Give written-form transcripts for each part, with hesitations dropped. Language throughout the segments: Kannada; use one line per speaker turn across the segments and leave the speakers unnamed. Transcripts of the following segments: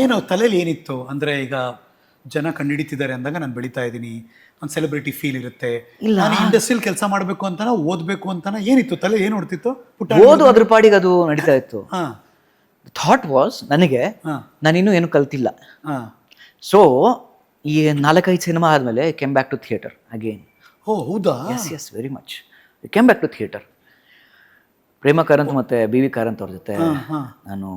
ಏನು ತಲೆಯಲ್ಲಿ ಏನಿತ್ತು ಅಂದರೆ ಈಗ ಜನ ಕಂಡುಹಿಡಿತಿದ್ದಾರೆ ಅಂದಾಗ ನಾನು ಬೆಳೀತಾ ಇದ್ದೀನಿ, ಒಂದು ಸೆಲೆಬ್ರಿಟಿ ಫೀಲ್ ಇರುತ್ತೆ, ನಾನು ಇಂಡಸ್ಟ್ರಿಯಲ್ಲಿ ಕೆಲಸ ಮಾಡಬೇಕು ಅಂತನ ಓದಬೇಕು ಅಂತನ ಏನಿತ್ತು ತಲೆ ಏನು ಹೊಡ್ತಿತ್ತು?
ಓದು ಅದ್ರ ಪಾಡಿಗೆ ಅದು ನಡೀತಾ ಇತ್ತು.
ಹಾಂ
ಥಾಟ್ ವಾಸ್ ನನಗೆ
ಹಾಂ
ನಾನಿನ್ನೂ ಏನು ಕಲ್ತಿಲ್ಲ.
ಹಾಂ.
ಸೊ ಈ 4-5 ಸಿನಿಮಾ ಆದಮೇಲೆ came back to theatre again.
Oh ಹೌದಾ?
Yes very much. Came back to theatre. Prema Karanth ಮತ್ತು ಬಿ ವಿ ಕಾರಂತ್ ಅವ್ರ ಜೊತೆ ನಾನು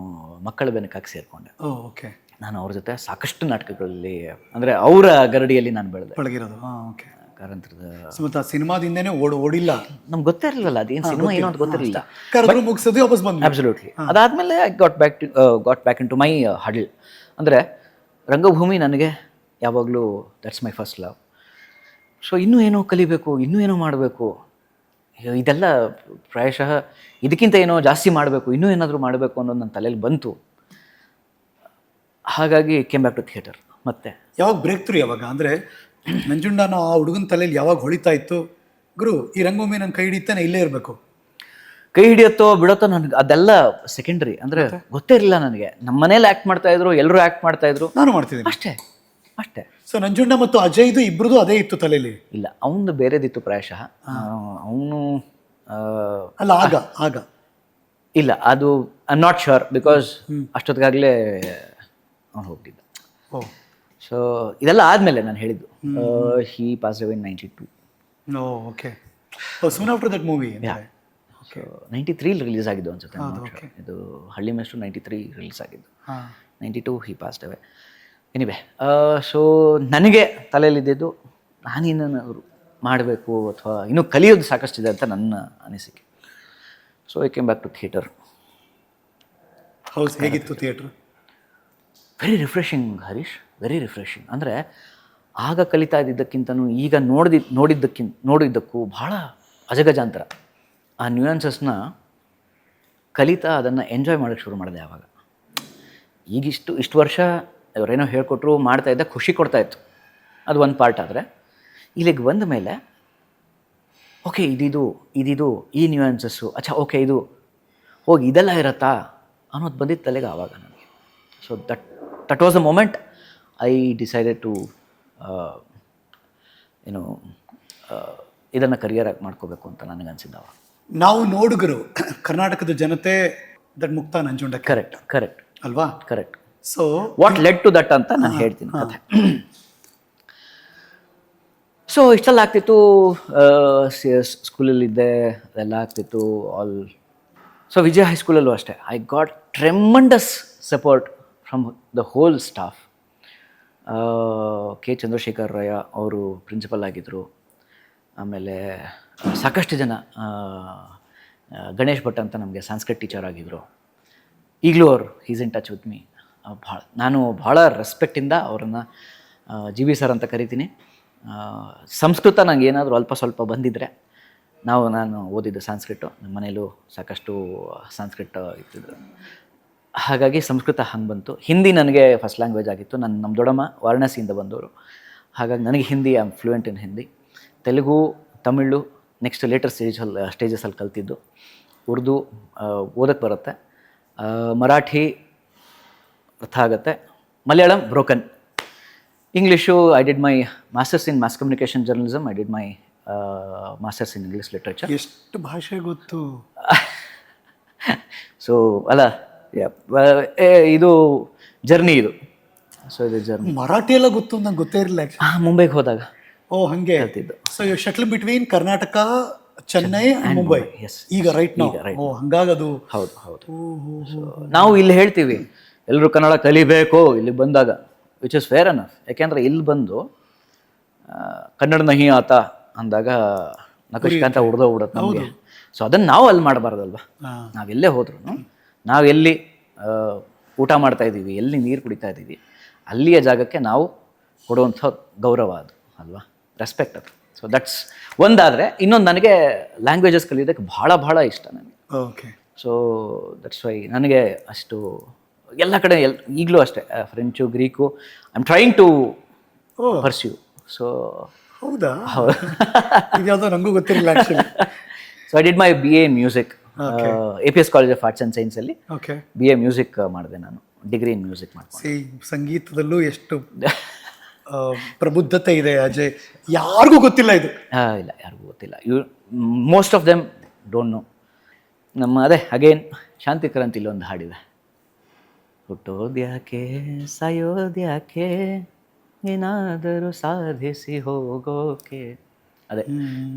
ಮಕ್ಕಳ ಬೆನಕಾಗಿ ಸೇರಿಕೊಂಡೆ.
ಓಕೆ.
ನಾನು ಅವ್ರ ಜೊತೆ ಸಾಕಷ್ಟು ನಾಟಕಗಳಲ್ಲಿ ಅಂದರೆ ಅವರ ಗರಡಿಯಲ್ಲಿ ನಾನು
ಬೆಳಗಿರೋದು. ಹಾಂ ಓಕೆ.
ಕಾರಂತರದ
ಮತ್ತು ಆ ಸಿನಿಮಾದಿಂದನೇ ಓಡಿಲ್ಲ,
ನಮ್ಗೆ ಗೊತ್ತೇ ಇರಲಿಲ್ಲ ಅದೇನು ಸಿನಿಮಾ ಏನೋ ಅಂತ ಗೊತ್ತಿರಲಿಲ್ಲ.
ಕರೆದ್ರು ಮುಗಿಸೋದು ವಾಪಸ್ ಬಂದ್ವಿ.
ಅಬ್ಸಲ್ಯೂಟ್ಲಿ. ಅದಾದಮೇಲೆ I got back into my huddle. ಅಂದರೆ ರಂಗಭೂಮಿ ನನಗೆ ಯಾವಾಗಲೂ that's my first love. So ಇನ್ನೂ ಏನೋ ಕಲಿಬೇಕು, ಇನ್ನೂ ಏನೋ ಮಾಡಬೇಕು, ಇದೆಲ್ಲ ಪ್ರಾಯಶಃ ಇದಕ್ಕಿಂತ ಏನೋ ಜಾಸ್ತಿ ಮಾಡಬೇಕು, ಇನ್ನೂ ಏನಾದರೂ ಮಾಡಬೇಕು ಅನ್ನೋದು ನನ್ನ ತಲೆಯಲ್ಲಿ ಬಂತು. ಹಾಗಾಗಿ ಕೆಮ್ ಬ್ಯಾಕ್ ಟು ಥಿಯೇಟರ್. ಮತ್ತೆ
ಯಾವಾಗ ಬ್ರೇಕ್ ಥ್ರೂ ಯಾವಾಗ ಅಂದರೆ ನಂಜುಂಡನ ಆ ಹುಡುಗನ ತಲೆಯಲ್ಲಿ ಯಾವಾಗ ಹೊಳಿತಾ ಇತ್ತು, ಗುರು ಈ ರಂಗಭೂಮಿ ನನ್ನ ಕೈ ಹಿಡಿತಾನೆ ಇಲ್ಲೇ ಇರಬೇಕು?
ಕೈ ಹಿಡಿಯತ್ತೋ ಬಿಡತ್ತೋ ನನಗೆ ಅದೆಲ್ಲ ಸೆಕೆಂಡ್ರಿ. ಅಂದರೆ ಗೊತ್ತೇ ಇರಲಿಲ್ಲ ನನಗೆ. ನಮ್ಮ ಮನೇಲಿ ಆ್ಯಕ್ಟ್ ಮಾಡ್ತಾಯಿದ್ರು, ಎಲ್ಲರೂ ಆ್ಯಕ್ಟ್ ಮಾಡ್ತಾಯಿದ್ರು,
ನಾನು ಮಾಡ್ತಿದ್ದೀನಿ
ಅಷ್ಟೇ ಅಷ್ಟೇ.
ಸೊ ನಂಜುಂಡ ಮತ್ತು ಅಜಯ್ದು ಇಬ್ಬರದು ಅದೇ ಇತ್ತು ತಲೆಯಲ್ಲಿ?
ಇಲ್ಲ, ಅವನು ಬೇರೆದಿತ್ತು ಪ್ರಾಯಶಃ. ಅವನು
ಅಲ್ಲ ಆಗ ಆಗ
ಇಲ್ಲ, ಅದು I am not sure because ಅಷ್ಟೊತ್ತಿಗಾಗಲೇ ಅವನು ಹೋಗ್ತಿದ್ದ.
ಓ
ಸೊ ಇದೆಲ್ಲ ಆದಮೇಲೆ ನಾನು ಹೇಳಿದ್ದು he pass away in 92.
Okay. Soon after that movie.
So 93 release ಆಗಿದ್ದು ಅನ್ಸುತ್ತೆ. ಇದು ಹಳ್ಳಿ ಮೇಷ್ಟ್ರು 93 ರಿಲೀಸ್ ಆಗಿದ್ದು. 92 he passed away. Anyway, so ನನಗೆ ತಲೆಯಲ್ಲಿದ್ದು ನಾನೇನಾದ್ರು ಮಾಡಬೇಕು ಅಥವಾ ಇನ್ನೂ ಕಲಿಯೋದು ಸಾಕಷ್ಟಿದೆ ಅಂತ ನನ್ನ ಅನಿಸಿಕೆ. So I came back to theatre.
ಹೌದು, ಹೇಗಿತ್ತು theatre?
Very refreshing Harish, very refreshing. ಅಂದರೆ ಆಗ ಕಲಿತಾ ಇದ್ದಿದ್ದಕ್ಕಿಂತನೂ ಈಗ ನೋಡಿದ್ದಕ್ಕೂ ಭಾಳ ಅಜಗಜಾಂತರ. ಆ ನ್ಯೂಯಾನ್ಸಸ್ನ ಕಲಿತಾ ಅದನ್ನು ಎಂಜಾಯ್ ಮಾಡೋಕ್ಕೆ ಶುರು ಮಾಡಿದೆ ಆವಾಗ. ಇಷ್ಟು ವರ್ಷ ಅವರೇನೋ ಹೇಳ್ಕೊಟ್ರು ಮಾಡ್ತಾಯಿದ್ದೆ, ಖುಷಿ ಕೊಡ್ತಾಯಿತ್ತು, ಅದು ಒಂದು ಪಾರ್ಟ್. ಆದರೆ ಇಲ್ಲಿಗೆ ಬಂದ ಮೇಲೆ ಓಕೆ ಇದಿದು ಈ ನ್ಯೂಯಾನ್ಸಸ್ಸು, ಅಚ್ಚಾ ಓಕೆ ಇದು ಹೋಗಿ ಇದೆಲ್ಲ ಇರತ್ತಾ ಅನ್ನೋದು ಬಂದಿದ್ದು ತಲೆಗೆ ಆವಾಗ ನನಗೆ. So that was the moment I decided to ಇದನ್ನು ಕರಿಯರ್ ಮಾಡ್ಕೋಬೇಕು ಅಂತ ನನಗನ್ಸಿದ್ದಾವ.
ನಾವು ನೋಡುಗರು, ಕರ್ನಾಟಕದ ಜನತೆ ದಟ್ ಮುಕ್ತ ನಂಜುಂಡ.
ಕರೆಕ್ಟ್
ಅಲ್ವಾ?
Correct.
So
what led to that ಅಂತ ನಾನು ಹೇಳ್ತೀನಿ ಕಥೆ. ಸೊ ಇಷ್ಟೆಲ್ಲ ಆಗ್ತಿತ್ತು, ಸ್ಕೂಲಲ್ಲಿದ್ದೆ, ಅದೆಲ್ಲ ಆಗ್ತಿತ್ತು ಆಲ್. ಸೊ ವಿಜಯ ಹೈಸ್ಕೂಲಲ್ಲೂ ಅಷ್ಟೇ I got tremendous support from the whole staff. K Chandrashekar Raya ಅವರು ಪ್ರಿನ್ಸಿಪಲ್ ಆಗಿದ್ದರು. ಆಮೇಲೆ ಸಾಕಷ್ಟು ಜನ, ಗಣೇಶ್ ಭಟ್ ಅಂತ ನಮಗೆ ಸಂಸ್ಕೃತ್ ಟೀಚರ್ ಆಗಿದ್ದರು. ಈಗಲೂ ಅವರು is in touch with me. ನಾನು ಭಾಳ ರೆಸ್ಪೆಕ್ಟಿಂದ ಅವರನ್ನು ಜಿ ಬಿ ಸರ್ ಅಂತ ಕರಿತೀನಿ. ಸಂಸ್ಕೃತ ನಂಗೆ ಏನಾದರೂ ಅಲ್ಪ ಸ್ವಲ್ಪ ಬಂದಿದ್ದರೆ, ನಾನು ಓದಿದ್ದು ಸಂಸ್ಕೃತ, ನಮ್ಮ ಮನೇಲೂ ಸಾಕಷ್ಟು ಸಂಸ್ಕೃತ ಇರ್ತಿದ್ರು, ಹಾಗಾಗಿ ಸಂಸ್ಕೃತ ಹಂಗೆ ಬಂತು. ಹಿಂದಿ ನನಗೆ ಫಸ್ಟ್ ಲ್ಯಾಂಗ್ವೇಜ್ ಆಗಿತ್ತು. ನಮ್ಮ ದೊಡ್ಡಮ್ಮ ವಾರಣಾಸಿಯಿಂದ ಬಂದವರು, ಹಾಗಾಗಿ ನನಗೆ Hindi, I am fluent in Hindi. Telugu, Tamil next later ಸ್ಟೇಜಸಲ್ಲಿ ಕಲ್ತಿದ್ದು. ಉರ್ದು ಓದಕ್ಕೆ ಬರುತ್ತೆ, ಮರಾಠಿ ಅರ್ಥ ಆಗುತ್ತೆ, Malayalam broken, English I did my masters in mass communication journalism, I did my masters in English literature.
ಎಷ್ಟು ಭಾಷೆ ಗೊತ್ತು!
ಸೊ ಅಲ್ಲ, ಇದು ಜರ್ನಿ ಇದು. ಸೊ ಇದು ಜರ್ನಿ.
ಮರಾಠಿ ಎಲ್ಲ ಗೊತ್ತು, ನಂಗೆ ಗೊತ್ತೇ ಇರಲಿಲ್ಲ.
ಮುಂಬೈಗೆ ಹೋದಾಗ
ಹಂಗೆ
ಕಲ್ತಿದ್ದು.
So you shuttle between Karnataka, Chennai and Mumbai. ಈಗ ರೈಟ್ ನಾವು ಹಂಗಾಗದು.
ಹೌದು. ನಾವು ಇಲ್ಲಿ ಹೇಳ್ತೀವಿ ಎಲ್ಲರೂ ಕನ್ನಡ ಕಲಿಬೇಕು ಇಲ್ಲಿ ಬಂದಾಗ, ವಿಚ್ ಇಸ್ ಫೇರ್ ಅನಫ್. ಯಾಕೆಂದರೆ ಇಲ್ಲಿ ಬಂದು ಕನ್ನಡ ನಹಿ ಆತ ಅಂದಾಗ ನಕಶಿಕಾಂತ ಉಡ್ದೋಗ್ಬಿಡುತ್ತೆ ನಮಗೆ. ಸೊ ಅದನ್ನು ನಾವು ಅಲ್ಲಿ ಮಾಡಬಾರ್ದಲ್ವ. ನಾವೆಲ್ಲೇ ಹೋದ್ರೂ, ನಾವೆಲ್ಲಿ ಊಟ ಮಾಡ್ತಾಯಿದ್ದೀವಿ, ಎಲ್ಲಿ ನೀರು ಕುಡಿತಾ ಇದ್ದೀವಿ, ಅಲ್ಲಿಯ ಜಾಗಕ್ಕೆ ನಾವು ಕೊಡುವಂಥ ಗೌರವ ಅದು ಅಲ್ವಾ, ರೆಸ್ಪೆಕ್ಟ್ ಅದು. ಸೊ ದಟ್ಸ್ ಒಂದಾದರೆ. ಇನ್ನೊಂದು, ನನಗೆ ಲ್ಯಾಂಗ್ವೇಜಸ್ ಕಲಿಯೋದಕ್ಕೆ ಭಾಳ ಇಷ್ಟ ನನಗೆ.
ಓಕೆ.
ಸೊ ದಟ್ಸ್ ವೈ ನನಗೆ ಅಷ್ಟು ಎಲ್ಲ ಕಡೆ ಈಗಲೂ ಅಷ್ಟೇ French, Greek I am trying to pursue. So
ಹೌದಾ? ಇದ್ಯಾವುದೋ ನನಗೂ ಗೊತ್ತಿರಲಿಲ್ಲ actually.
So I did my BA in music, APS college of arts and ಸೈನ್ಸಲ್ಲಿ
ಓಕೆ.
BA ಮ್ಯೂಸಿಕ್ ಮಾಡಿದೆ ನಾನು. ಡಿಗ್ರಿ ಇನ್ ಮ್ಯೂಸಿಕ್ ಮಾಡ್ಕೊಂಡು.
ಸಂಗೀತದಲ್ಲೂ ಎಷ್ಟು ಪ್ರಬುದ್ಧತೆ ಇದೆ ಅಜಯ್, ಯಾರಿಗೂ ಗೊತ್ತಿಲ್ಲ ಇದು.
ಇಲ್ಲ, ಯಾರಿಗೂ ಗೊತ್ತಿಲ್ಲ. Most of them don't know. ನಮ್ಮ ಅದೇ ಅಗೇನ್ ಶಾಂತಿ ಕ್ರಾಂತಿಲಿ ಒಂದು ಹಾಡಿದೆ, ಹುಟ್ಟೋದ್ಯಾಕೆ ಸಾಯೋದ್ಯಾಕೆ ಏನಾದರೂ ಸಾಧಿಸಿ ಹೋಗೋಕೆ. ಅದೇ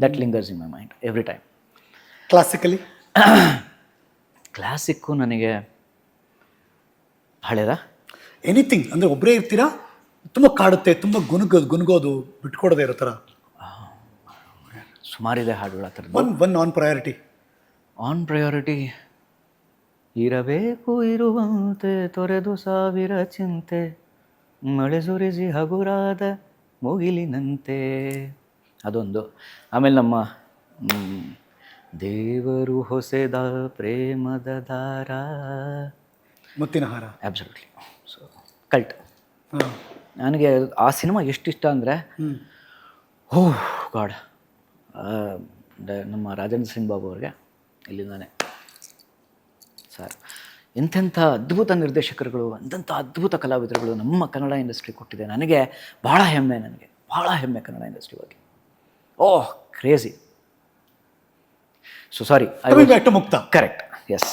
that ಲಿಂಗರ್ಸ್ in my mind every time.
Classically
classic ನನಗೆ ಹಳೇದ
ಎನಿಥಿಂಗ್ ಅಂದರೆ ಒಬ್ಬರೇ ಇರ್ತೀರಾ, ತುಂಬ ಕಾಡುತ್ತೆ, ತುಂಬ ಗುನುಗೋದು ಬಿಟ್ಕೊಡೋದೇ ಇರೋ ಥರ
ಸುಮಾರಿದೆ ಹಾಡುಗಳ ಥರದ್ದು.
One on priority.
On priority ಇರಬೇಕು ಇರುವಂತೆ ತೊರೆದು ಸಾವಿರ ಚಿಂತೆ ಮಳೆ ಸುರಿಸಿ ಹಗುರಾದ ಮುಗಿಲಿನಂತೆ, ಅದೊಂದು. ಆಮೇಲೆ ನಮ್ಮ ದೇವರು ಹೊಸೆದ ಪ್ರೇಮದ ದಾರ,
ಮುತ್ತಿನ ಹಾರ.
ಆಬ್ಸಲ್ಯೂಟ್ಲಿ. So cult. ನನಗೆ ಆ ಸಿನಿಮಾ ಎಷ್ಟಿಷ್ಟ ಅಂದರೆ, ಓ ಗಾಡ್, ನಮ್ಮ ರಾಜೇಂದ್ರ ಸಿಂಗ್ ಬಾಬು ಅವ್ರಿಗೆ ಇಲ್ಲಿಂದಾನೆ ಸರ್, ಎಂತೆಂಥ ಅದ್ಭುತ ನಿರ್ದೇಶಕರುಗಳು, ಎಂತೆಂಥ ಅದ್ಭುತ ಕಲಾವಿದರುಗಳು ನಮ್ಮ ಕನ್ನಡ ಇಂಡಸ್ಟ್ರಿ ಕೊಟ್ಟಿದೆ. ನನಗೆ ಭಾಳ ಹೆಮ್ಮೆ ಕನ್ನಡ ಇಂಡಸ್ಟ್ರಿ ಬಗ್ಗೆ. ಓಹ್ crazy. So sorry,
Muktha.
Correct, yes.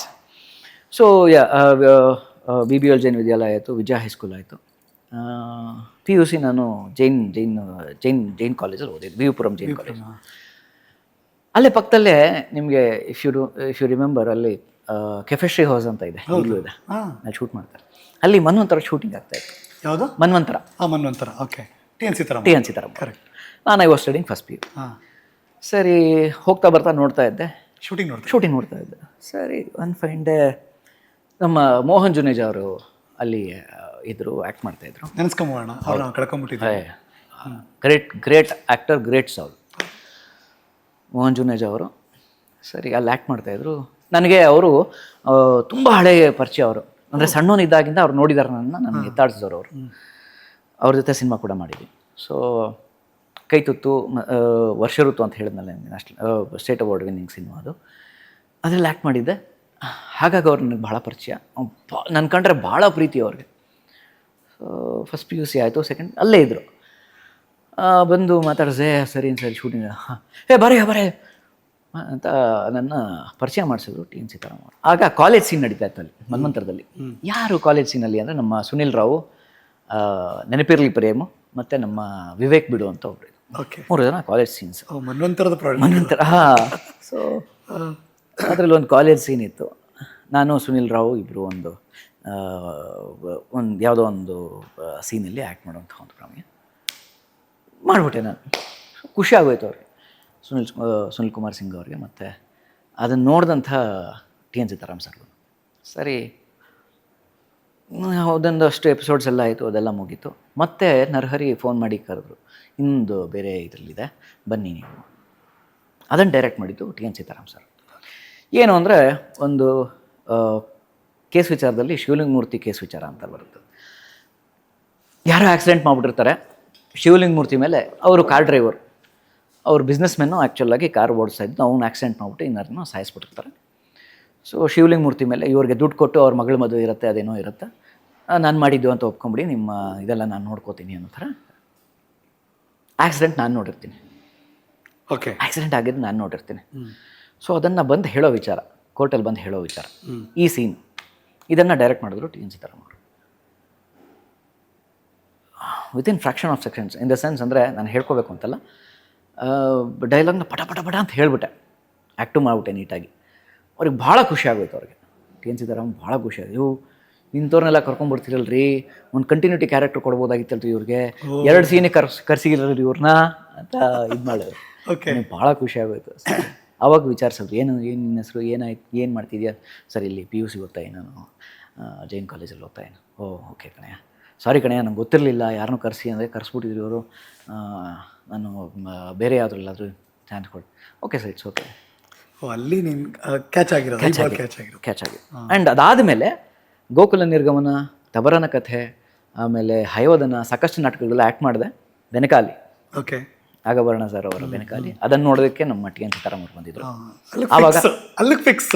So BBL Jain Vidyalaya ಆಯಿತು, ವಿಜಯ ಹೈಸ್ಕೂಲ್ ಆಯಿತು. PUC ನಾನು ಜೈನ್ ಕಾಲೇಜಲ್ಲಿ ಓದಿದ್ದು, ವಿಪುರಂ ಜೈನ್ ಕಾಲೇಜ್. ಅಲ್ಲೇ ಪಕ್ಕದಲ್ಲೇ ನಿಮಗೆ ಇಫ್ ಯು ರಿಮೆಂಬರ್, ಅಲ್ಲಿ ಕೆಫೆಶ್ರೀ ಹೌಸ್ ಅಂತ ಇದೆ, ಈಗಲೂ ಇದೆ, ಅಲ್ಲಿ ಶೂಟ್ ಮಾಡ್ತಾರೆ. ಅಲ್ಲಿ ಮನ್ವಂತರ ಶೂಟಿಂಗ್ ಆಗ್ತಾ ಇತ್ತು.
ಯಾವುದು?
ಮನ್ವಂತರ.
ಓಕೆ. TN ಸೀತಾರಾಮ್.
ಕರೆಕ್ಟ್. ನಾನು I was studying first PU. ಸರಿ, ಹೋಗ್ತಾ ಬರ್ತಾ ನೋಡ್ತಾ ಇದ್ದೆ, ಶೂಟಿಂಗ್ ನೋಡ್ತಾ ಇದ್ದೆ. ಸರಿ, ಒನ್ ಫೈನ್ ಡೇ ನಮ್ಮ ಮೋಹನ್ ಜುನೇಜಾ ಅವರು ಅಲ್ಲಿ ಇದ್ರು, ಆ್ಯಕ್ಟ್ ಮಾಡ್ತಾಯಿದ್ರು.
ನೆನೆಸ್ಕೊಂಬೋಣ, ಅವ್ರನ್ನ ಕಳ್ಕೊಂಬಿಟ್ಟಿದ್ದೆ.
Great actor, great ಸೌಲ್ Mohan Juneja ಅವರು. ಸರಿ, ಅಲ್ಲಿ ಆ್ಯಕ್ಟ್ ಮಾಡ್ತಾಯಿದ್ರು. ನನಗೆ ಅವರು ತುಂಬ ಹಳೆಯ ಪರಿಚಯ. ಅವರು ಅಂದರೆ ಸಣ್ಣವನಿದ್ದಾಗಿಂದ ಅವ್ರು ನೋಡಿದಾರೆ ನನ್ನ ಎತ್ತಾಡಿಸಿದವರು ಅವರು. ಅವ್ರ ಜೊತೆ ಸಿನಿಮಾ ಕೂಡ ಮಾಡಿದ್ವಿ. ಸೊ ಕೈ ತುತ್ತು, ವರ್ಷ ಋತು ಅಂತ ಹೇಳಿದ್ನಲ್ಲ, national state award winning cinema ಅದು, ಅದರಲ್ಲಿ ಆ್ಯಕ್ಟ್ ಮಾಡಿದ್ದೆ. ಹಾಗಾಗಿ ಅವ್ರು ನನಗೆ ಭಾಳ ಪರಿಚಯ, ನನ್ನ ಕಂಡ್ರೆ ಭಾಳ ಪ್ರೀತಿ ಅವ್ರಿಗೆ. ಸೊ ಫಸ್ಟ್ PUC ಆಯಿತು, ಸೆಕೆಂಡ್ ಅಲ್ಲೇ ಇದ್ದರು. ಬಂದು ಮಾತಾಡಿದೆ, ಸರಿ ಶೂಟಿಂಗ್, ಬರೇ ಅಂತ ನನ್ನ ಪರಿಚಯ ಮಾಡಿಸಿದ್ರು TN ಸೀತಾರಾಮ್ ಅವರು. ಆಗ ಕಾಲೇಜ್ ಸೀನ್ ನಡೀತಾ ಇತ್ತು ಅಲ್ಲಿ ಮನ್ವಂತರದಲ್ಲಿ. ಯಾರು ಕಾಲೇಜ್ ಸೀನಲ್ಲಿ ಅಂದರೆ ನಮ್ಮ ಸುನಿಲ್ ರಾವ್, ನೆನಪಿರಲಿ ಪ್ರೇಮು, ಮತ್ತು ನಮ್ಮ ವಿವೇಕ್ ಬಿಡು ಅಂತ ಒಬ್ಬರು, 3 ಜನ ಕಾಲೇಜ್ ಸೀನ್ಸ್. ಮನ್ವಂತರ. ಸೊ ಅದರಲ್ಲಿ ಒಂದು ಕಾಲೇಜ್ ಸೀನ್ ಇತ್ತು. ನಾನು ಸುನಿಲ್ ರಾವ್ ಇಬ್ಬರು ಒಂದು ಯಾವುದೋ ಒಂದು ಸೀನಲ್ಲಿ ಆ್ಯಕ್ಟ್ ಮಾಡುವಂಥ ಒಂದು ಪ್ರಮೇಯ ಮಾಡಿಬಿಟ್ಟೆ ನಾನು. ಖುಷಿ ಆಗೋಯ್ತು ಅವ್ರಿಗೆ, ಸುನಿಲ್ ಕುಮಾರ್ ಸಿಂಗ್ ಅವ್ರಿಗೆ, ಮತ್ತು ಅದನ್ನು ನೋಡಿದಂಥ TN ಸೀತಾರಾಮ್ ಸರ್. ಸರಿ, ಒಂದಷ್ಟು ಎಪಿಸೋಡ್ಸ್ ಎಲ್ಲ ಆಯಿತು, ಅದೆಲ್ಲ ಮುಗೀತು. ಮತ್ತೆ ನರಹರಿ ಫೋನ್ ಮಾಡಿ ಕರೆದ್ರು, ಇನ್ನೊಂದು ಬೇರೆ ಇದರಲ್ಲಿದೆ, ಬನ್ನಿ ನೀವು. ಅದನ್ನು ಡೈರೆಕ್ಟ್ ಮಾಡಿದ್ದು TN ಸೀತಾರಾಮ್ ಸರ್. ಏನು ಅಂದರೆ, ಒಂದು ಕೇಸ್ ವಿಚಾರದಲ್ಲಿ ಶಿವಲಿಂಗ ಮೂರ್ತಿ ಕೇಸ್ ವಿಚಾರ ಅಂತ ಬರುತ್ತೆ. ಯಾರೋ ಆಕ್ಸಿಡೆಂಟ್ ಮಾಡಿಬಿಟ್ಟಿರ್ತಾರೆ ಶಿವಲಿಂಗ ಮೂರ್ತಿ ಮೇಲೆ. ಅವರು ಕಾರ್ ಡ್ರೈವರ್, ಅವ್ರು ಬಿಸ್ನೆಸ್ ಮೆನ್ನು, ಆ್ಯಕ್ಚುಲಾಗಿ ಕಾರ್ ಓಡಿಸ್ತಾ ಇದ್ದು, ಅವ್ನು ಆಕ್ಸಿಡೆಂಟ್ ಮಾಡಿಬಿಟ್ಟು ಇನ್ನರನ್ನು ಸಾಯಿಸ್ಬಿಟ್ಟಿರ್ತಾರೆ. ಸೊ ಶಿವಲಿಂಗ ಮೂರ್ತಿ ಮೇಲೆ ಇವ್ರಿಗೆ ದುಡ್ಡು ಕೊಟ್ಟು ಅವ್ರ ಮಗಳ ಮದುವೆ ಇರುತ್ತೆ, ಅದೇನೋ ಇರುತ್ತೆ, ನಾನು ಮಾಡಿದ್ದು ಅಂತ ಒಪ್ಕೊಂಬಿಡಿ, ನಿಮ್ಮ ಇದೆಲ್ಲ ನಾನು ನೋಡ್ಕೋತೀನಿ ಅನ್ನೋ ಥರ. ಆಕ್ಸಿಡೆಂಟ್ ನಾನು ನೋಡಿರ್ತೀನಿ, ಆಕ್ಸಿಡೆಂಟ್ ಆಗಿದ್ದು ನಾನು ನೋಡಿರ್ತೀನಿ. ಸೊ ಅದನ್ನು ಬಂದು ಹೇಳೋ ವಿಚಾರ, ಕೋರ್ಟಲ್ಲಿ ಬಂದು ಹೇಳೋ ವಿಚಾರ, ಈ ಸೀನ್, ಇದನ್ನು ಡೈರೆಕ್ಟ್ ಮಾಡಿದ್ರು TN ಸೀತಾರಾಮ್ ಅವರು. Within fraction of seconds, in the sense ಅಂದರೆ ನಾನು ಹೇಳ್ಕೋಬೇಕು ಅಂತಲ್ಲ, ಡೈಲಾಗ್ನ ಪಟ ಅಂತ ಹೇಳಿಬಿಟ್ಟೆ, ಆ್ಯಕ್ಟು ಮಾಡಿಬಿಟ್ಟೆ ನೀಟಾಗಿ. ಅವ್ರಿಗೆ ಭಾಳ ಖುಷಿ ಆಗೋಯ್ತು. ಅವ್ರಿಗೆ TN ಸೀತಾರಾಮ್ ಭಾಳ ಖುಷಿ ಆಗಿದೆ. ಇಂಥವ್ರನ್ನೆಲ್ಲ ಕರ್ಕೊಂಡ್ಬರ್ತಿರಲ್ರಿ, ಒಂದು ಕಂಟಿನ್ಯೂಟಿ ಕ್ಯಾರೆಕ್ಟರ್ ಕೊಡ್ಬೋದಾಗಿತ್ತಲ್ರಿ ಇವ್ರಿಗೆ, 2 ಸೀನಿಗೆ ಕರ್ಸಿಗಿರಲ್ರಿ ಇವ್ರನ್ನ ಅಂತ ಇದು ಮಾಡಿದ್ರು. ಭಾಳ ಖುಷಿ ಆಗೋಯ್ತು. ಆವಾಗ ವಿಚಾರಿಸಿದ್ರು, ಏನು ನಿನ್ನ ಹೆಸರು, ಏನಾಯ್ತು, ಏನು ಮಾಡ್ತಿದ್ಯಾ? ಸರ್ ಇಲ್ಲಿ PUC ಓದ್ತಾ ನಾನು ಜೈನ್ ಕಾಲೇಜಲ್ಲಿ ಓದ್ತಾ. ಓಕೆ ಕಣಯ್ಯ, ಸಾರಿ ಕಣಯ್ಯ, ನಂಗೆ ಗೊತ್ತಿರಲಿಲ್ಲ, ಯಾರನ್ನೂ ಕರೆಸಿ ಅಂದರೆ ಕರೆಸ್ಬಿಟ್ಟಿದ್ರು ಅವರು, ನಾನು ಬೇರೆ ಯಾವುದ್ರಲ್ಲಾದರೂ ಚಾನ್ಸ್ ಕೊಡಿ. Okay sir, it's okay.
ಅಲ್ಲಿ ನೀನು ಕ್ಯಾಚ್ ಆಗಿದೆ.
ಆ್ಯಂಡ್ ಅದಾದಮೇಲೆ ಗೋಕುಲ ನಿರ್ಗಮನ, ತಬರನ ಕಥೆ, ಆಮೇಲೆ ಹಯೋಧನ, ಸಾಕಷ್ಟು ನಾಟಕಗಳೆಲ್ಲ ಆ್ಯಕ್ಟ್ ಮಾಡಿದೆ. ಬೆನಕಾಲಿ, ಆಗಭರಣ ಸರ್ ಅವರ ಬೆನಕಾಲಿ, ಅದನ್ನು ನೋಡೋದಕ್ಕೆ ನಮ್ಮ TN ಸೀತಾರಾಮ್ ಅವ್ರು ಬಂದಿದ್ರು. ಆವಾಗ
ಅಲ್ಲಿಗೆ ಫಿಕ್ಸ್.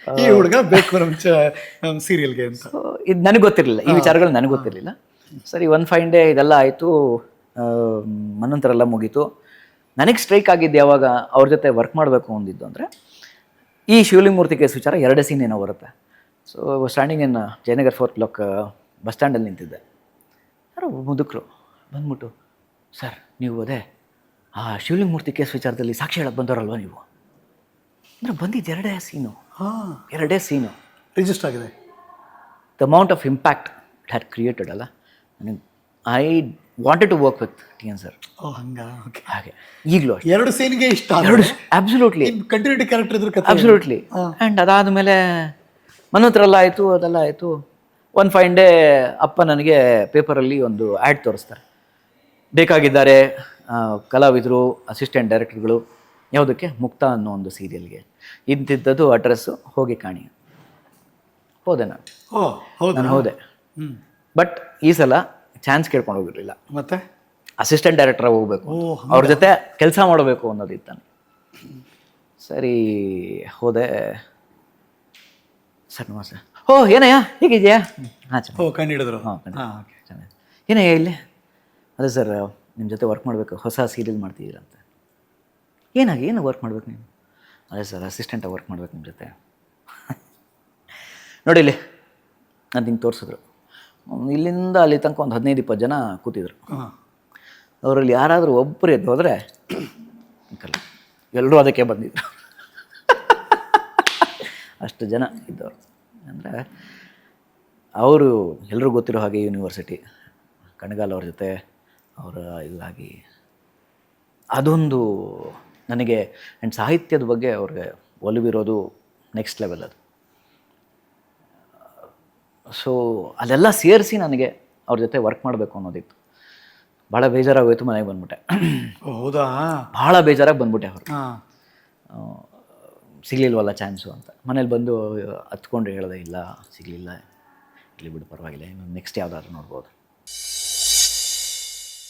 ಈ ಹುಡುಗ ಬೇಕು ನಮ್ಮ ಸೀರಿಯಲ್ಗೆ ಅಂತ.
ಸೊ ಇದು ನನಗೆ ಗೊತ್ತಿರಲಿಲ್ಲ, ಈ ವಿಚಾರಗಳು ನನಗೆ ಗೊತ್ತಿರಲಿಲ್ಲ. ಸರಿ, ಒನ್ ಫೈನ್ ಡೇ ಇದೆಲ್ಲ ಆಯಿತು, ಮನಂತರ ಎಲ್ಲ ಮುಗೀತು. ನನಗೆ ಸ್ಟ್ರೈಕ್ ಆಗಿದ್ದು ಯಾವಾಗ ಅವ್ರ ಜೊತೆ ವರ್ಕ್ ಮಾಡಬೇಕು ಅಂದಿದ್ದು ಅಂದರೆ, ಈ ಶಿವಲಿಂಗಮೂರ್ತಿ ಕೇಸ್ ವಿಚಾರ 2 ಸೀನ್ ಏನೋ ಬರುತ್ತೆ. So standing in Jayanagar 4th block bus ಸ್ಟ್ಯಾಂಡಲ್ಲಿ ನಿಂತಿದ್ದೆ. ಯಾರೋ ಮುದುಕರು ಬಂದ್ಬಿಟ್ಟು, ಸರ್ ನೀವು ಅದೇ ಆ ಶಿವಲಿಂಗಮೂರ್ತಿ ಕೇಸ್ ವಿಚಾರದಲ್ಲಿ ಸಾಕ್ಷಿ ಹೇಳಕ್ಕೆ ಬಂದವರಲ್ವ ನೀವು ಅಂದರೆ, ಬಂದಿದ್ದು 2 ಸೀನು, 2 ಸೀನು
ರಿಜಿಸ್ಟರ್ ಆಗಿದೆ.
The amount of impact it had created ಅಲ್ಲ, ನನಗೆ I wanted to work with TN sir. ಹಾಗೆ ಈಗಲೂ
2 ಸೀನ್ಗೆ ಇಷ್ಟ.
ಅಬ್ಸಲ್ಯೂಟ್ಲಿ
ಕಂಟಿನ್ಯೂಟಿ ಕ್ಯಾರೆಕ್ಟರ್ ಇದ್ರ ಕಥೆ.
ಅಬ್ಸಲ್ಯೂಟ್ಲಿ. ಆ್ಯಂಡ್ ಅದಾದಮೇಲೆ ಮನೋತ್ರಲ್ಲ ಆಯಿತು, ಅದೆಲ್ಲ ಆಯಿತು. ಒನ್ ಫೈನ್ ಡೇ ಅಪ್ಪ ನನಗೆ ಪೇಪರಲ್ಲಿ ಒಂದು ಆ್ಯಡ್ ತೋರಿಸ್ತಾರೆ, ಬೇಕಾಗಿದ್ದಾರೆ ಕಲಾವಿದರು, ಅಸಿಸ್ಟೆಂಟ್ ಡೈರೆಕ್ಟರ್ಗಳು, ಯಾವುದಕ್ಕೆ, ಮುಕ್ತ ಅನ್ನೋ ಒಂದು ಸೀರಿಯಲ್ಗೆ. ಇಂತಿದ್ದದ್ದು ಅಡ್ರೆಸ್ಸು, ಹೋಗಿ ಕಾಣಿ. ಹೋದೆ ನಾನು. ನಾನು ಹೋದೆ. ಬಟ್ ಈ ಸಲ ಚಾನ್ಸ್ ಕೇಳ್ಕೊಂಡು ಹೋಗಿರಲಿಲ್ಲ.
ಮತ್ತೆ
ಅಸಿಸ್ಟೆಂಟ್ ಡೈರೆಕ್ಟರ್ ಹೋಗ್ಬೇಕು, ಅವ್ರ ಜೊತೆ ಕೆಲಸ ಮಾಡಬೇಕು ಅನ್ನೋದಿತ್ತು. ಸರಿ ಹೋದೆ. ಸರ್ ನಮಸ್ತೆ. ಓ ಏನಯ್ಯ ಹೇಗಿದೆಯಾ? ಹಾಂ ಚೆನ್ನಾಗಿ.
ಕಂಡಿಡಿದ್ರು.
ಹಾಂ ಚೆನ್ನಾಗಿ. ಏನಯ್ಯ ಇಲ್ಲಿ? ಅದೇ ಸರ್ ನಿಮ್ಮ ಜೊತೆ ವರ್ಕ್ ಮಾಡಬೇಕು, ಹೊಸ ಸೀರಿಯಲ್ ಮಾಡ್ತಿದ್ದೀರಂತೆ. ಏನು ವರ್ಕ್ ಮಾಡ್ಬೇಕು ನೀವು? ಅದೇ ಸರ್ ಅಸಿಸ್ಟೆಂಟಾಗಿ ವರ್ಕ್ ಮಾಡ್ಬೇಕು ನಿಮ್ಮ ಜೊತೆ. ನೋಡಿ ಇಲ್ಲಿ ನಾನು ಹಿಂಗೆ ತೋರಿಸಿದ್ರು. ಇಲ್ಲಿಂದ ಅಲ್ಲಿ ತನಕ ಒಂದು 15-20 ಜನ ಕೂತಿದ್ರು. ಅವರಲ್ಲಿ ಯಾರಾದರೂ ಒಬ್ಬರು ಎದ್ದು ಹೋದರೆ ಎಲ್ಲರೂ ಅದಕ್ಕೆ ಬಂದಿದ್ರು. ಅಷ್ಟು ಜನ ಇದ್ದವರು. ಅಂದರೆ ಅವರು ಎಲ್ಲರೂ ಗೊತ್ತಿರೋ ಹಾಗೆ ಯೂನಿವರ್ಸಿಟಿ, ಕಣಗಾಲ್ ಅವ್ರ ಜೊತೆ ಅವರ ಇದಾಗಿ ಅದೊಂದು ನನಗೆ. ಆ್ಯಂಡ್ ಸಾಹಿತ್ಯದ ಬಗ್ಗೆ ಅವ್ರಿಗೆ ಒಲವಿರೋದು ನೆಕ್ಸ್ಟ್ ಲೆವೆಲ್ ಅದು. ಸೊ ಅಲ್ಲೆಲ್ಲ ಸೇರಿಸಿ ನನಗೆ ಅವ್ರ ಜೊತೆ ವರ್ಕ್ ಮಾಡಬೇಕು ಅನ್ನೋದಿತ್ತು. ಭಾಳ ಬೇಜಾರಾಗೋಯ್ತು, ಮನೆಗೆ ಬಂದ್ಬಿಟ್ಟೆ.
ಹೌದಾ?
ಭಾಳ ಬೇಜಾರಾಗಿ ಬಂದ್ಬಿಟ್ಟೆ. ಅವರು ಸಿಗಲಿಲ್ವಲ್ಲ ಚಾನ್ಸು ಅಂತ. ಮನೇಲಿ ಬಂದು ಹತ್ಕೊಂಡು ಹೇಳಿದೆ, ಇಲ್ಲ ಸಿಗಲಿಲ್ಲ, ಇಲ್ಲಿ ಬಿಡು ಪರವಾಗಿಲ್ಲ, ಇನ್ನು ನೆಕ್ಸ್ಟ್ ಯಾವುದಾದ್ರು ನೋಡ್ಬೋದು.